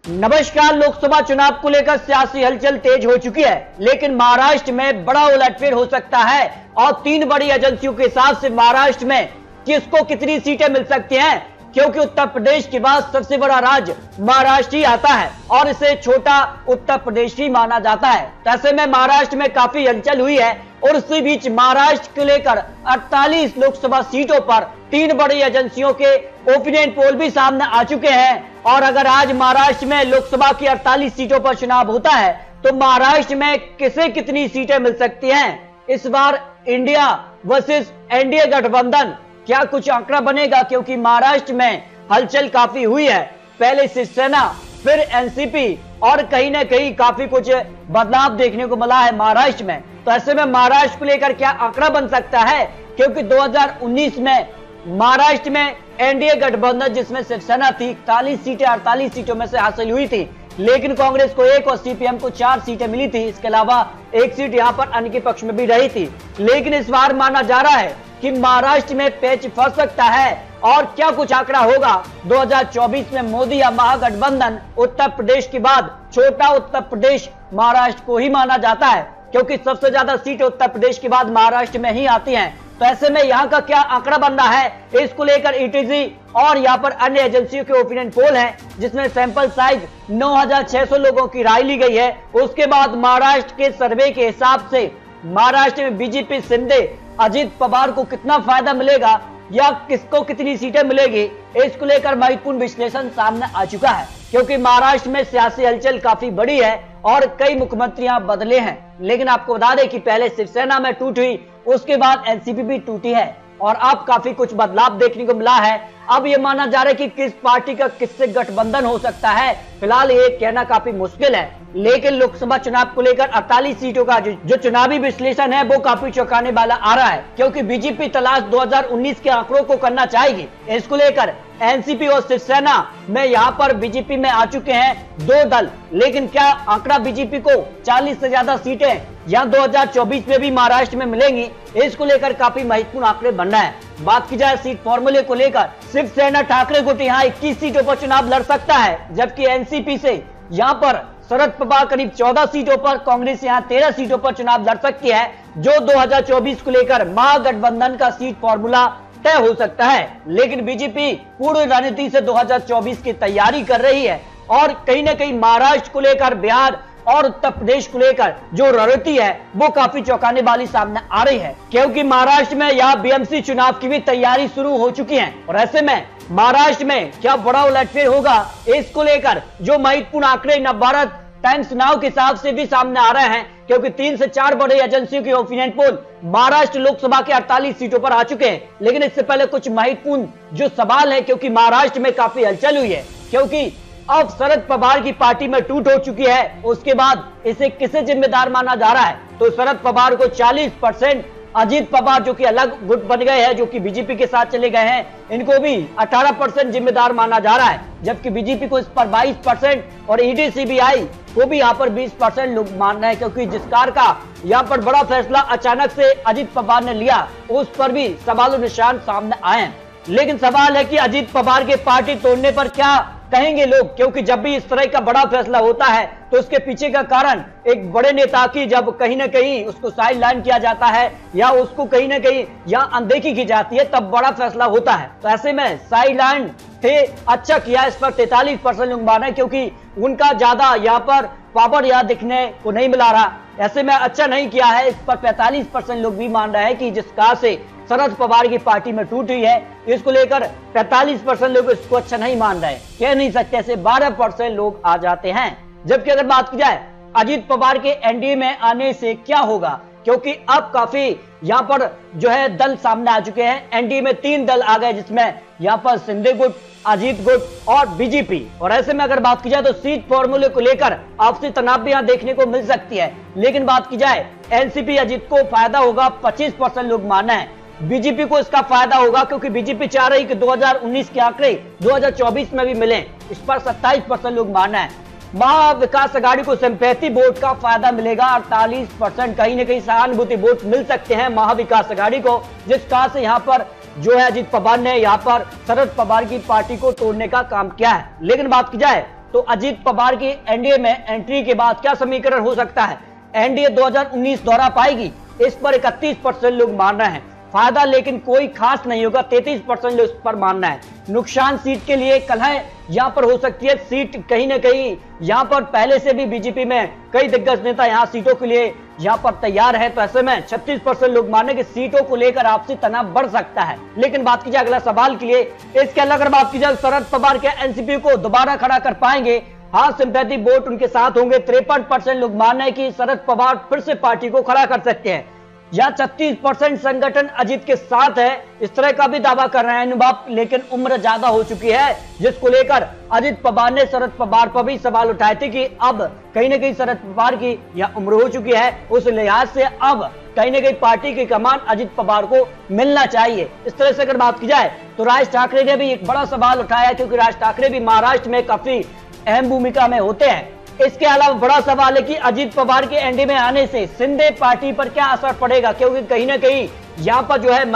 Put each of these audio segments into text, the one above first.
नमस्कार। लोकसभा चुनाव को लेकर सियासी हलचल तेज हो चुकी है, लेकिन महाराष्ट्र में बड़ा उलटफेर हो सकता है और तीन बड़ी एजेंसियों के हिसाब से महाराष्ट्र में किसको कितनी सीटें मिल सकती हैं, क्योंकि उत्तर प्रदेश के बाद सबसे बड़ा राज्य महाराष्ट्र ही आता है और इसे छोटा उत्तर प्रदेश ही माना जाता है। तो ऐसे में महाराष्ट्र में काफी हलचल हुई है और इसी बीच महाराष्ट्र को लेकर 48 लोकसभा सीटों पर तीन बड़ी एजेंसियों के ओपिनियन पोल भी सामने आ चुके हैं। और अगर आज महाराष्ट्र में लोकसभा की 48 सीटों पर चुनाव होता है तो महाराष्ट्र में किसे कितनी सीटें मिल सकती हैं। इस बार इंडिया वर्सेस एनडीए गठबंधन क्या कुछ आंकड़ा बनेगा, क्योंकि महाराष्ट्र में हलचल काफी हुई है। पहले शिवसेना, फिर एनसीपी और कहीं ना कहीं काफी कुछ बदलाव देखने को मिला है महाराष्ट्र में। तो ऐसे में महाराष्ट्र को लेकर क्या आंकड़ा बन सकता है, क्योंकि 2019 में महाराष्ट्र में एनडीए गठबंधन जिसमें शिवसेना थी 41 सीटें 48 सीटों में से हासिल हुई थी, लेकिन कांग्रेस को 1 और सीपीएम को 4 सीटें मिली थी। इसके अलावा 1 सीट यहां पर अन्य के पक्ष में भी रही थी। लेकिन इस बार माना जा रहा है कि महाराष्ट्र में पेच फंस सकता है और क्या कुछ आंकड़ा होगा 2024 में मोदी या महागठबंधन। उत्तर प्रदेश के बाद छोटा उत्तर प्रदेश महाराष्ट्र को ही माना जाता है, क्योंकि सबसे ज्यादा सीटें उत्तर प्रदेश के बाद महाराष्ट्र में ही आती हैं। तो ऐसे में यहाँ का क्या आंकड़ा बन रहा है, इसको लेकर ईटीजी और यहाँ पर अन्य एजेंसियों के ओपिनियन पोल हैं, जिसमें सैंपल साइज 9600 लोगों की राय ली गई है। उसके बाद महाराष्ट्र के सर्वे के हिसाब से महाराष्ट्र में बीजेपी शिंदे अजित पवार को कितना फायदा मिलेगा या किसको कितनी सीटें मिलेगी, इसको लेकर महत्वपूर्ण विश्लेषण सामने आ चुका है। क्योंकि महाराष्ट्र में सियासी हलचल काफी बड़ी है और कई मुख्यमंत्री यहाँ बदले हैं। लेकिन आपको बता दें कि पहले शिवसेना में टूट हुई, उसके बाद एनसीपी भी टूटी है और अब काफी कुछ बदलाव देखने को मिला है। अब ये माना जा रहा है कि किस पार्टी का किससे गठबंधन हो सकता है, फिलहाल ये कहना काफी मुश्किल है। लेकिन लोकसभा चुनाव को लेकर 48 सीटों का जो चुनावी विश्लेषण है वो काफी चौंकाने वाला आ रहा है, क्योंकि बीजेपी तलाश 2019 के आंकड़ों को करना चाहेगी। इसको लेकर एनसीपी और शिवसेना में यहाँ पर बीजेपी में आ चुके हैं 2 दल, लेकिन क्या आंकड़ा बीजेपी को 40 से ज्यादा सीटें या 2024 में भी महाराष्ट्र में मिलेंगी, इसको लेकर काफी महत्वपूर्ण आंकड़े बन रहे हैं। बात की जाए सीट फॉर्मूले को लेकर, शिवसेना ठाकरे गुट यहाँ 21 सीटों पर चुनाव लड़ सकता है, जबकि एनसीपी से यहाँ पर शरद पवार करीब 14 सीटों पर, कांग्रेस यहाँ 13 सीटों पर चुनाव लड़ सकती है, जो 2024 को लेकर महागठबंधन का सीट फॉर्मूला तय हो सकता है। लेकिन बीजेपी पूर्ण रणनीति से 2024 की तैयारी कर रही है और कहीं ना कहीं महाराष्ट्र को लेकर, बिहार और उत्तर प्रदेश को लेकर जो रणनीति है वो काफी चौंकाने वाली सामने आ रही है, क्योंकि महाराष्ट्र में यहाँ बीएमसी चुनाव की भी तैयारी शुरू हो चुकी है। और ऐसे में महाराष्ट्र में क्या बड़ा उलटफेर होगा, इसको लेकर जो महत्वपूर्ण आंकड़े नवभारत टाइम्स नाउ के हिसाब से भी सामने आ रहे हैं, क्योंकि 3 से 4 बड़े एजेंसियों के ओपिनियन पोल महाराष्ट्र लोकसभा के 48 सीटों पर आ चुके हैं। लेकिन इससे पहले कुछ महत्वपूर्ण जो सवाल है, क्योंकि महाराष्ट्र में काफी हलचल हुई है, क्योंकि अब शरद पवार की पार्टी में टूट हो चुकी है। उसके बाद इसे किसे जिम्मेदार माना जा रहा है, तो शरद पवार को 40%, अजित पवार जो कि अलग गुट बन गए हैं, जो कि बीजेपी के साथ चले गए हैं, इनको भी 18% जिम्मेदार माना जा रहा है, जबकि बीजेपी को इस पर 22% और ईडी सीबीआई को भी यहाँ पर 20% लोग मान रहे हैं, क्योंकि जिस कार का यहाँ पर बड़ा फैसला अचानक से अजित पवार ने लिया, उस पर भी सवाल निशान सामने आए हैं। लेकिन सवाल है कि अजित पवार के पार्टी तोड़ने पर क्या कहेंगे लोग, क्योंकि जब भी इस तरह का बड़ा फैसला होता है तो उसके पीछे का कारण एक बड़े नेता की जब कहीं ना कहीं उसको साइड लाइन किया जाता है या उसको कहीं ना कहीं या अनदेखी की जाती है, तब बड़ा फैसला होता है। तो ऐसे में साइड लाइन थे, अच्छा किया, इस पर 43% लोग मान रहे हैं, क्योंकि उनका ज्यादा यहाँ पर पावर यहाँ दिखने को नहीं मिला रहा। ऐसे में अच्छा नहीं किया है, इस पर 45% लोग भी मान रहे हैं कि जिस कार से शरद पवार की पार्टी में टूट हुई है, इसको लेकर 45% लोग इसको अच्छा नहीं मान रहे, कह नहीं सकते, ऐसे 12% लोग आ जाते हैं। जबकि अगर बात की जाए अजित पवार के एनडीए में आने से क्या होगा, क्योंकि अब काफी यहाँ पर जो है दल सामने आ चुके हैं। एनडीए में 3 दल आ गए, जिसमें यहाँ पर शिंदे गुट, अजित गुट और बीजेपी। और ऐसे में अगर बात की जाए तो सीट फॉर्मूले को लेकर आपसी तनाव भी यहाँ देखने को मिल सकती है। लेकिन बात की जाए एनसीपी अजित को फायदा होगा, 25% लोग माना है। बीजेपी को इसका फायदा होगा, क्योंकि बीजेपी चाह रही कि 2019 के आंकड़े 2024 में भी मिले, इस पर 27% लोग माना है। महाविकास आघाड़ी को सिंपैथी वोट का फायदा मिलेगा, 48% कहीं ना कहीं सहानुभूति वोट मिल सकते हैं महाविकास आघाड़ी को, जिस कारण से यहाँ पर जो है अजित पवार ने यहाँ पर शरद पवार की पार्टी को तोड़ने का काम किया है। लेकिन बात की जाए तो अजीत पवार की एनडीए में एंट्री के बाद क्या समीकरण हो सकता है? एनडीए 2019 दोहरा पाएगी, इस पर 31% लोग मान रहे हैं। फायदा लेकिन कोई खास नहीं होगा, 33% लोग इस पर मानना है। नुकसान सीट के लिए कलह यहां पर हो सकती है। सीट कहीं ना कहीं यहां पर पहले से भी बीजेपी में कई दिग्गज नेता यहां सीटों के लिए यहां पर तैयार है, तो ऐसे में 36% लोग माने कि सीटों को लेकर आपसी तनाव बढ़ सकता है। लेकिन बात की जाए अगला सवाल के लिए, इसके अलावा अगर बात की जाए शरद पवार के एनसीपी को दोबारा खड़ा कर पाएंगे? हाँ, सिंपैथी वोट उनके साथ होंगे। 53% लोग मान रहे हैं कि शरद पवार फिर से पार्टी को खड़ा कर सकते हैं। या 36% संगठन अजीत के साथ है, इस तरह का भी दावा कर रहे हैं अनुभव। लेकिन उम्र ज्यादा हो चुकी है, जिसको लेकर अजीत पवार ने शरद पवार पर भी सवाल उठाए थे कि अब कहीं ना कहीं शरद पवार की यह उम्र हो चुकी है, उस लिहाज से अब कहीं ना कहीं पार्टी की कमान अजीत पवार को मिलना चाहिए। इस तरह से अगर बात की जाए तो राज ठाकरे ने भी एक बड़ा सवाल उठाया, क्योंकि राज ठाकरे भी महाराष्ट्र में काफी अहम भूमिका में होते हैं। इसके अलावा बड़ा सवाल है कि अजीत पवार के एनडीए में आने से शिंदे पार्टी पर क्या असर पड़ेगा, क्योंकि कहीं ना कहीं यहाँ पर जो है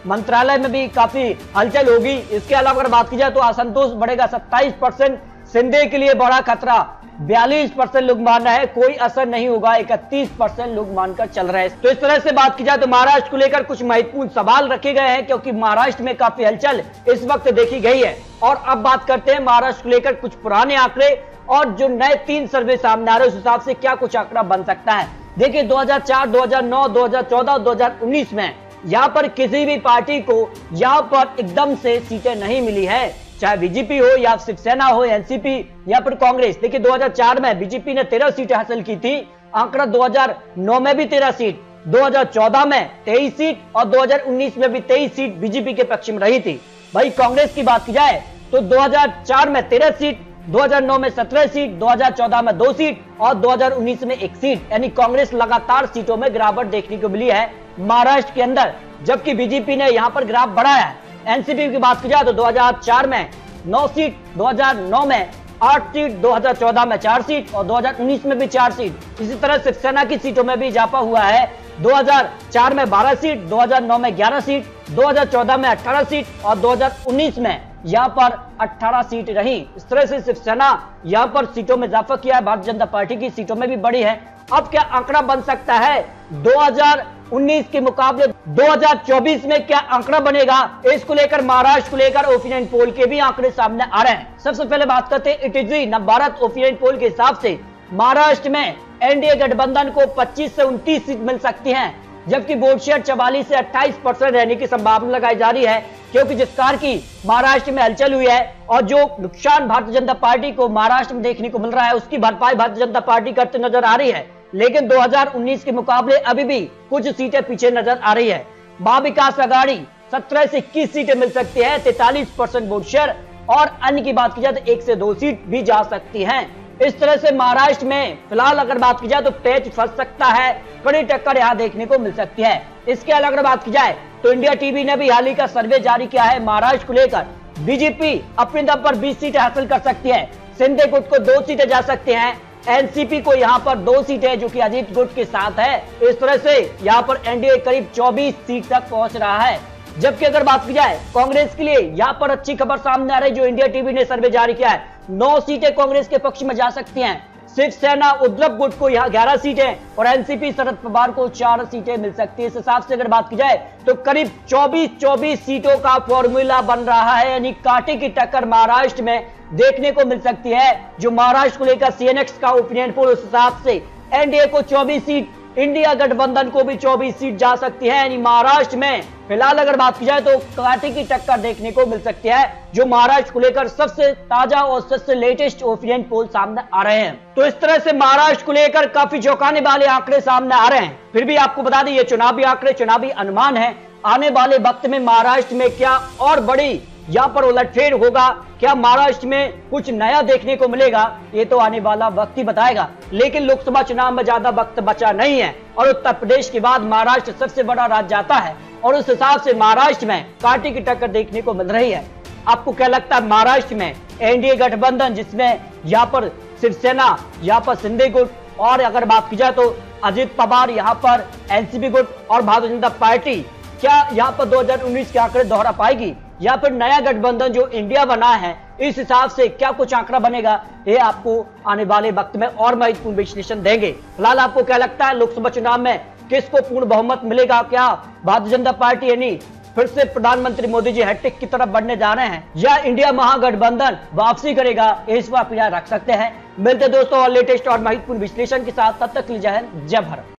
मंत्रालय में भी काफी हलचल होगी। इसके अलावा अगर बात की जाए तो असंतोष बढ़ेगा, 27% शिंदे के लिए बड़ा खतरा, 42% लोग मान रहे हैं कोई असर नहीं होगा, 31% लोग मानकर चल रहे हैं। तो इस तरह से बात की जाए तो महाराष्ट्र को लेकर कुछ महत्वपूर्ण सवाल रखे गए हैं, क्योंकि महाराष्ट्र में काफी हलचल इस वक्त देखी गई है। और अब बात करते हैं महाराष्ट्र को लेकर कुछ पुराने आंकड़े और जो नए 3 सर्वे सामने आ रहे हैं, उस हिसाब से क्या कुछ आंकड़ा बन सकता है। देखिए 2004, 2009, 2014 और 2019 में यहाँ पर किसी भी पार्टी को यहाँ पर एकदम से सीटें नहीं मिली है, चाहे बीजेपी हो या शिवसेना हो, एनसीपी या फिर कांग्रेस। देखिए 2004 में बीजेपी ने 13 सीटें हासिल की थी, आंकड़ा 2009 में भी 13 सीट, 2014 में 23 सीट और 2019 में भी 23 सीट बीजेपी के पक्ष में रही थी। भाई कांग्रेस की बात की जाए तो 2004 में 13 सीट, 2009 में 17 सीट, 2014 में 2 सीट और 2019 में 1 सीट, यानी कांग्रेस लगातार सीटों में गिरावट देखने को मिली है महाराष्ट्र के अंदर, जबकि बीजेपी ने यहां पर ग्राफ बढ़ाया है। एनसीपी की बात की जाए तो 2004 में 9 सीट, 2009 में 8 सीट, 2014 में 4 सीट और 2019 में भी 4 सीट। इसी तरह शिवसेना की सीटों में भी इजाफा हुआ है, 2004 में 12 सीट, 2009 में 11 सीट, 2014 में 18 सीट और 2019 में यहाँ पर 18 सीट रही। इस तरह से शिवसेना यहाँ पर सीटों में इजाफा किया है, भारतीय जनता पार्टी की सीटों में भी बढ़ी है। अब क्या आंकड़ा बन सकता है 2019 के मुकाबले 2024 में क्या आंकड़ा बनेगा, इसको लेकर महाराष्ट्र को लेकर ओपिनियन पोल के भी आंकड़े सामने आ रहे हैं। सबसे पहले बात करते हैं इटीजी नवभारत ओपिनियन पोल के हिसाब से महाराष्ट्र में एनडीए गठबंधन को 25 से 29 सीट मिल सकती हैं, जबकि वोट शेयर 44 से 28% रहने की संभावना लगाई जा रही है, क्योंकि जिस कार की महाराष्ट्र में हलचल हुई है और जो नुकसान भारतीय जनता पार्टी को महाराष्ट्र में देखने को मिल रहा है, उसकी भरपाई भारतीय जनता पार्टी करते नजर आ रही है। लेकिन 2019 के मुकाबले अभी भी कुछ सीटें पीछे नजर आ रही है। महाविकास आघाड़ी 17 से 21 सीटें मिल सकती है, 43% वोट शेयर, और अन्य की बात की जाए तो 1 से 2 सीट भी जा सकती हैं। इस तरह से महाराष्ट्र में फिलहाल अगर बात की जाए तो पेच फंस सकता है, कड़ी टक्कर यहां देखने को मिल सकती है। इसके अलावा अगर बात की जाए तो इंडिया टीवी ने भी हाल ही का सर्वे जारी किया है महाराष्ट्र को लेकर। बीजेपी अपने दम पर 20 सीटें हासिल कर सकती है, शिंदे गुट को 2 सीटें जा सकती हैं, एनसीपी को यहां पर 2 सीटें जो कि अजीत गुट के साथ है। इस तरह से यहां पर एनडीए करीब 24 सीट तक पहुंच रहा है। जबकि अगर बात की जाए कांग्रेस के लिए, यहां पर अच्छी खबर सामने आ रही, जो इंडिया टीवी ने सर्वे जारी किया है, 9 सीटें कांग्रेस के पक्ष में जा सकती हैं। शिवसेना उद्धव गुट को यहाँ 11 सीटें और एनसीपी शरद पवार को 4 सीटें मिल सकती है। इस हिसाब से अगर बात की जाए तो करीब 24 सीटों का फॉर्मूला बन रहा है, यानी कांटे की टक्कर महाराष्ट्र में देखने को मिल सकती है। जो महाराष्ट्र को लेकर सीएनएक्स का ओपिनियन पोल, उस हिसाब से एनडीए को 24 सीट, इंडिया गठबंधन को भी 24 सीट जा सकती है। यानी महाराष्ट्र में फिलहाल अगर बात की जाए तो कांटे की टक्कर देखने को मिल सकती है, जो महाराष्ट्र को लेकर सबसे ताजा और सबसे लेटेस्ट ओपिनियन पोल सामने आ रहे हैं। तो इस तरह से महाराष्ट्र को लेकर काफी चौंकाने वाले आंकड़े सामने आ रहे हैं। फिर भी आपको बता दें, ये चुनावी आंकड़े, चुनावी अनुमान है। आने वाले वक्त में महाराष्ट्र में क्या और बड़ी यहाँ पर उलटफेर होगा, क्या महाराष्ट्र में कुछ नया देखने को मिलेगा, ये तो आने वाला वक्त ही बताएगा। लेकिन लोकसभा चुनाव में ज्यादा वक्त बचा नहीं है और उत्तर प्रदेश के बाद महाराष्ट्र सबसे बड़ा राज्य आता है, और उस हिसाब से महाराष्ट्र में कांटे की टक्कर देखने को मिल रही है। आपको क्या लगता है महाराष्ट्र में एनडीए गठबंधन, जिसमें यहाँ पर शिवसेना, यहाँ पर शिंदे गुट, और अगर बात की जाए तो अजीत पवार, यहाँ पर एनसीपी गुट और भारतीय जनता पार्टी, क्या यहाँ पर 2019 के आंकड़े दोहरा पाएगी? या फिर नया गठबंधन जो इंडिया बना है, इस हिसाब से क्या कुछ आंकड़ा बनेगा, ये आपको आने वाले वक्त में और महत्वपूर्ण विश्लेषण देंगे। फिलहाल आपको क्या लगता है लोकसभा चुनाव में किसको पूर्ण बहुमत मिलेगा? क्या भारतीय जनता पार्टी यानी फिर से प्रधानमंत्री मोदी जी हैट्रिक की तरफ बढ़ने जा रहे हैं, या इंडिया महागठबंधन वापसी करेगा? इस पर आप रख सकते हैं। मिलते दोस्तों और लेटेस्ट और महत्वपूर्ण विश्लेषण के साथ, तब तक के लिए जय हिंद, जय भारत।